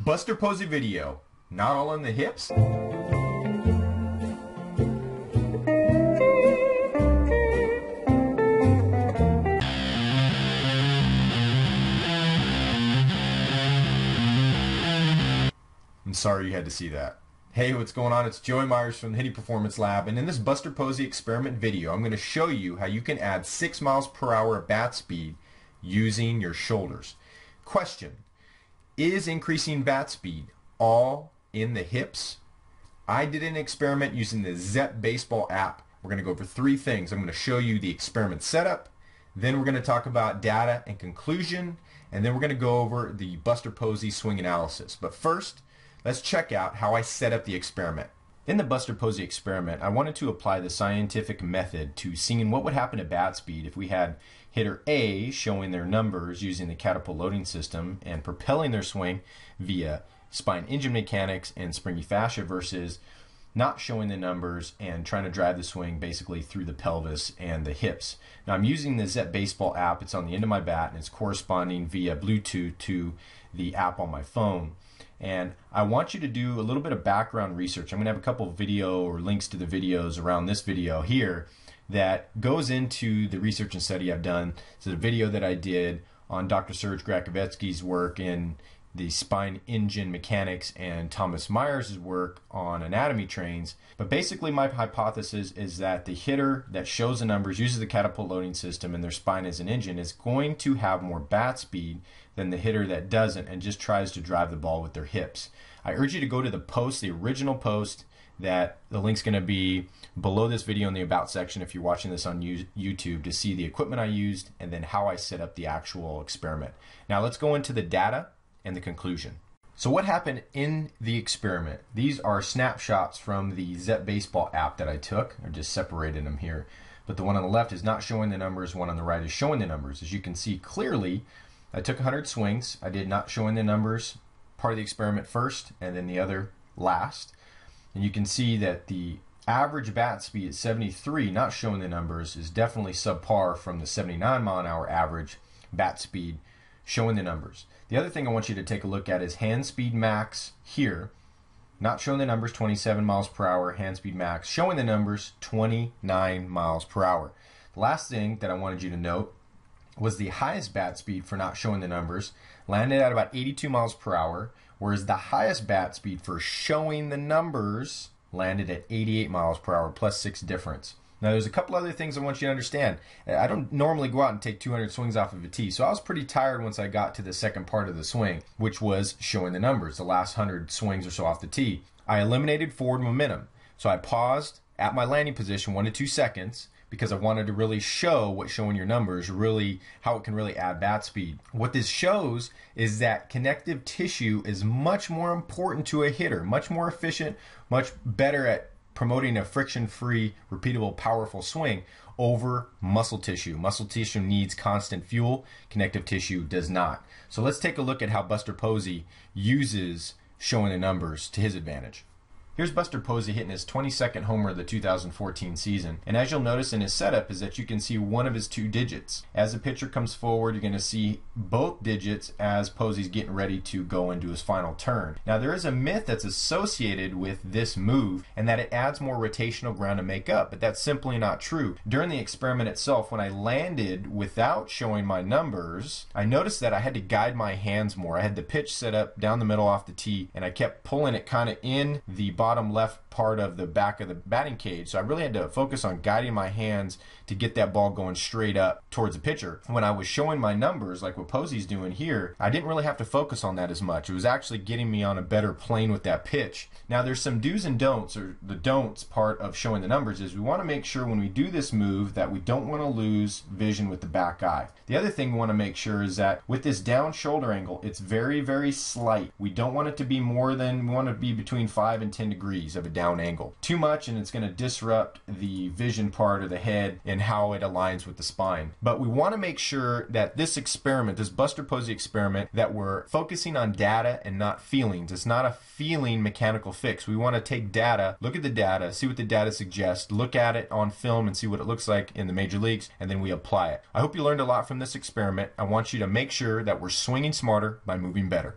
Buster Posey video. Not all in the hips? I'm sorry you had to see that. Hey, what's going on? It's Joey Myers from the Hitting Performance Lab, and in this Buster Posey experiment video, I'm going to show you how you can add 6 miles per hour of bat speed using your shoulders. Question: is increasing bat speed all in the hips? I did an experiment using the Zep Baseball app. We're going to go over 3 things. I'm going to show you the experiment setup, then we're going to talk about data and conclusion, and then we're going to go over the Buster Posey swing analysis. But first, let's check out how I set up the experiment. In the Buster Posey experiment, I wanted to apply the scientific method to seeing what would happen to bat speed if we had hitter A showing their numbers using the catapult loading system and propelling their swing via spine engine mechanics and springy fascia versus not showing the numbers and trying to drive the swing basically through the pelvis and the hips. Now I'm using the Zep Baseball app. It's on the end of my bat and it's corresponding via Bluetooth to the app on my phone. And I want you to do a little bit of background research. I'm going to have a couple of video or links to the videos around this video here that goes into the research and study I've done. It's a video that I did on Dr. Serge Grakovetsky's work in the spine engine mechanics and Thomas Myers' work on anatomy trains. But basically my hypothesis is that the hitter that shows the numbers, uses the catapult loading system and their spine as an engine, is going to have more bat speed than the hitter that doesn't and just tries to drive the ball with their hips. I urge you to go to the post, the original post, that the link's going to be below this video in the About section if you're watching this on YouTube, to see the equipment I used and then how I set up the actual experiment. Now let's go into the data and the conclusion. So what happened in the experiment? These are snapshots from the Zep Baseball app that I took. I just separated them here. But the one on the left is not showing the numbers, one on the right is showing the numbers. As you can see clearly, I took 100 swings. I did not showing the numbers part of the experiment first and then the other last. And you can see that the average bat speed at 73, not showing the numbers, is definitely subpar from the 79 mile an hour average bat speed showing the numbers. The other thing I want you to take a look at is hand speed max here, not showing the numbers, 27 miles per hour, hand speed max, showing the numbers, 29 miles per hour. The last thing that I wanted you to note was the highest bat speed for not showing the numbers landed at about 82 miles per hour, whereas the highest bat speed for showing the numbers landed at 88 miles per hour, plus 6 difference. Now there's a couple other things I want you to understand. I don't normally go out and take 200 swings off of a tee, so I was pretty tired once I got to the second part of the swing, which was showing the numbers, the last 100 swings or so off the tee. I eliminated forward momentum, so I paused at my landing position 1 to 2 seconds because I wanted to really show what showing your numbers really, how it can really add bat speed. What this shows is that connective tissue is much more important to a hitter, much more efficient, much better at promoting a friction-free, repeatable, powerful swing over muscle tissue. Muscle tissue needs constant fuel, connective tissue does not. So let's take a look at how Buster Posey uses showing the numbers to his advantage. Here's Buster Posey hitting his 22nd homer of the 2014 season. And as you'll notice in his setup is that you can see one of his 2 digits. As the pitcher comes forward, you're going to see both digits as Posey's getting ready to go into his final turn. Now there is a myth that's associated with this move, and that it adds more rotational ground to make up, but that's simply not true. During the experiment itself, when I landed without showing my numbers, I noticed that I had to guide my hands more. I had the pitch set up down the middle off the tee, and I kept pulling it kind of in the bottom left part of the back of the batting cage. So I really had to focus on guiding my hands to get that ball going straight up towards the pitcher. When I was showing my numbers, like what Posey's doing here, I didn't really have to focus on that as much. It was actually getting me on a better plane with that pitch. Now there's some do's and don'ts, or the don'ts part of showing the numbers is we want to make sure when we do this move that we don't want to lose vision with the back eye. The other thing we want to make sure is that with this down shoulder angle, it's very, very slight. We don't want it to be more than, we want it to be between 5 and 10 degrees of a down angle. Too much and it's going to disrupt the vision part of the head and how it aligns with the spine. But we want to make sure that this experiment, this Buster Posey experiment, that we're focusing on data and not feelings. It's not a feeling mechanical fix. We want to take data, look at the data, see what the data suggests, look at it on film and see what it looks like in the major leagues, and then we apply it. I hope you learned a lot from this experiment. I want you to make sure that we're swinging smarter by moving better.